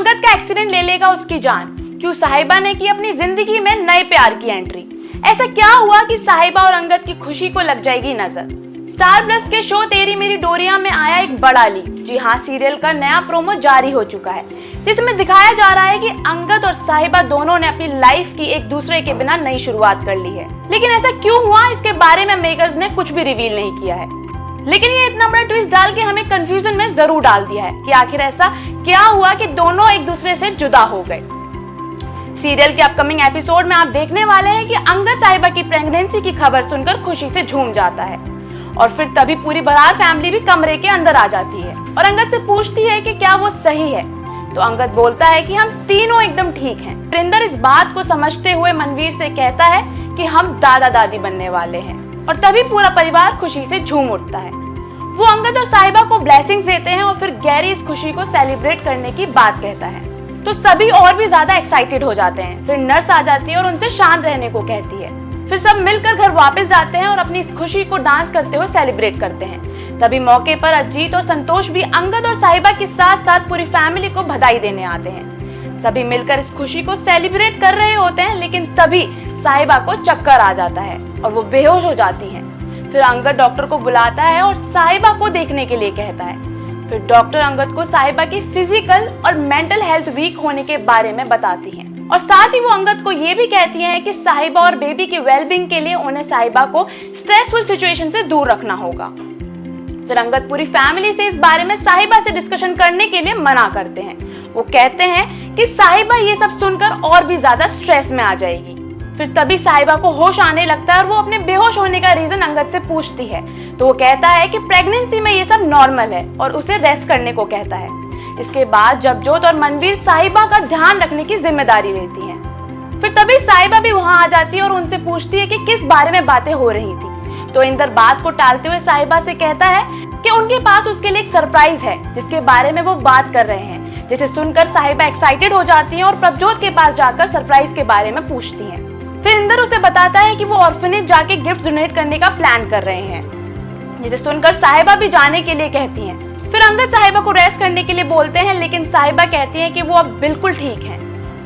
अंगद का एक्सीडेंट ले लेगा उसकी जान? क्यों साहिबा ने की अपनी जिंदगी में नए प्यार की एंट्री? ऐसा क्या हुआ कि साहिबा और अंगद की खुशी को लग जाएगी नजर? स्टार प्लस के शो तेरी मेरी डोरियां में आया एक बड़ा लीक। जी हाँ, सीरियल का नया प्रोमो जारी हो चुका है, जिसमें दिखाया जा रहा है कि अंगद और साहिबा दोनों ने अपनी लाइफ की एक दूसरे के बिना नई शुरुआत कर ली है। लेकिन ऐसा क्यों हुआ, इसके बारे में मेकर्स ने कुछ भी रिवील नहीं किया है। लेकिन ये इतना बड़ा ट्विस्ट डाल के हमें कंफ्यूजन में जरूर डाल दिया है कि आखिर ऐसा क्या हुआ कि दोनों एक दूसरे से जुदा हो गए। सीरियल के अपकमिंग एपिसोड में आप देखने वाले हैं कि अंगद साहिबा की प्रेगनेंसी की खबर सुनकर खुशी से झूम जाता है और फिर तभी पूरी बरार फैमिली भी कमरे के अंदर आ जाती है और अंगद से पूछती है कि क्या वो सही है। तो अंगद बोलता है कि हम तीनों एकदम ठीक हैं। वरिंदर इस बात को समझते हुए मनवीर से कहता है कि हम दादा दादी बनने वाले हैं और तभी पूरा परिवार खुशी से झूम उठता है। वो अंगद और साहिबा को ब्लेसिंग्स देते हैं और फिर गैरी इस खुशी को सेलिब्रेट करने की बात कहता है तो सभी और भी ज्यादा एक्साइटेड हो जाते हैं। फिर नर्स आ जाती है और उनसे शांत रहने को कहती है। फिर सब मिलकर घर वापस जाते हैं और अपनी इस खुशी को डांस करते हुए सेलिब्रेट करते हैं। तभी मौके पर अजीत और संतोष भी अंगद और साहिबा के साथ साथ पूरी फैमिली को बधाई देने आते हैं। सभी मिलकर इस खुशी को सेलिब्रेट कर रहे होते हैं, लेकिन तभी साहिबा को चक्कर आ जाता है और वो बेहोश हो जाती हैं। फिर अंगद डॉक्टर को बुलाता है और साहिबा को देखने के लिए कहता है। फिर डॉक्टर अंगद को साहिबा की फिजिकल और मेंटल हेल्थ वीक होने के बारे में बताती हैं और साथ ही वो अंगद को ये भी कहती हैं कि साहिबा और बेबी के वेलबींग के लिए उन्हें साहिबा को स्ट्रेसफुल सिचुएशन से दूर रखना होगा। फिर अंगद पूरी फैमिली से इस बारे में साहिबा से डिस्कशन करने के लिए मना करते हैं। वो कहते हैं कि साहिबा ये सब सुनकर और भी ज्यादा स्ट्रेस में आ जाएगी। फिर तभी साहिबा को होश आने लगता है और वो अपने बेहोश होने का रीजन अंगद से पूछती है तो वो कहता है कि प्रेगनेंसी में ये सब नॉर्मल है और उसे रेस्ट करने को कहता है। इसके बाद जबजोत और मनवीर साहिबा का ध्यान रखने की जिम्मेदारी लेती हैं। फिर तभी साहिबा भी वहां आ जाती है और उनसे पूछती है कि किस बारे में बातें हो रही थी। तो इंदर बात को टालते हुए साहिबा से कहता है कि उनके पास उसके लिए एक सरप्राइज है जिसके बारे में वो बात कर रहे हैं। जिसे सुनकर साहिबा एक्साइटेड हो जाती है और प्रभजोत के पास जाकर सरप्राइज के बारे में पूछती है। फिर इंदर उसे बताता है कि वो ऑर्फनेज जाके गिफ्ट डोनेट करने का प्लान कर रहे हैं, जिसे सुनकर साहिबा भी जाने के लिए कहती हैं। फिर अंगद साहिबा को रेस्ट करने के लिए बोलते हैं, लेकिन साहिबा कहती हैं कि वो अब बिल्कुल ठीक हैं।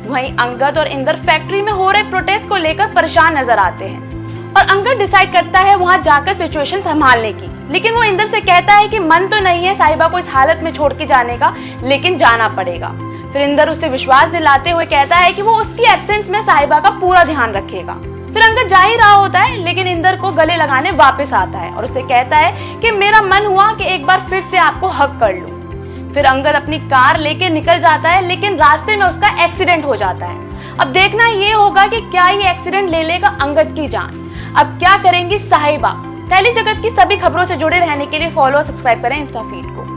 वहीं अंगद और इंदर फैक्ट्री में हो रहे प्रोटेस्ट को लेकर परेशान नजर आते हैं और अंगद डिसाइड करता है वहां जाकर सिचुएशन संभालने की। लेकिन वो इंदर से कहता है कि मन तो नहीं है साहिबा को इस हालत में छोड़ के जाने का, लेकिन जाना पड़ेगा। फिर इंदर उसे विश्वास दिलाते हुए कहता है कि वो उसकी एब्सेंस में साहिबा का पूरा ध्यान रखेगा। फिर अंगद जा ही रहा होता है, लेकिन इंदर को गले लगाने वापस आता है और उसे कहता है कि मेरा मन हुआ कि एक बार फिर से आपको हक कर लूं। फिर अंगद अपनी कार लेके निकल जाता है, लेकिन रास्ते में उसका एक्सीडेंट हो जाता है। अब देखना ये होगा कि क्या ये एक्सीडेंट ले लेगा अंगद की जान। अब क्या करेंगी साहिबा। टेली जगत की सभी खबरों से जुड़े रहने के लिए फॉलो और सब्सक्राइब करें इंस्टा फीड को।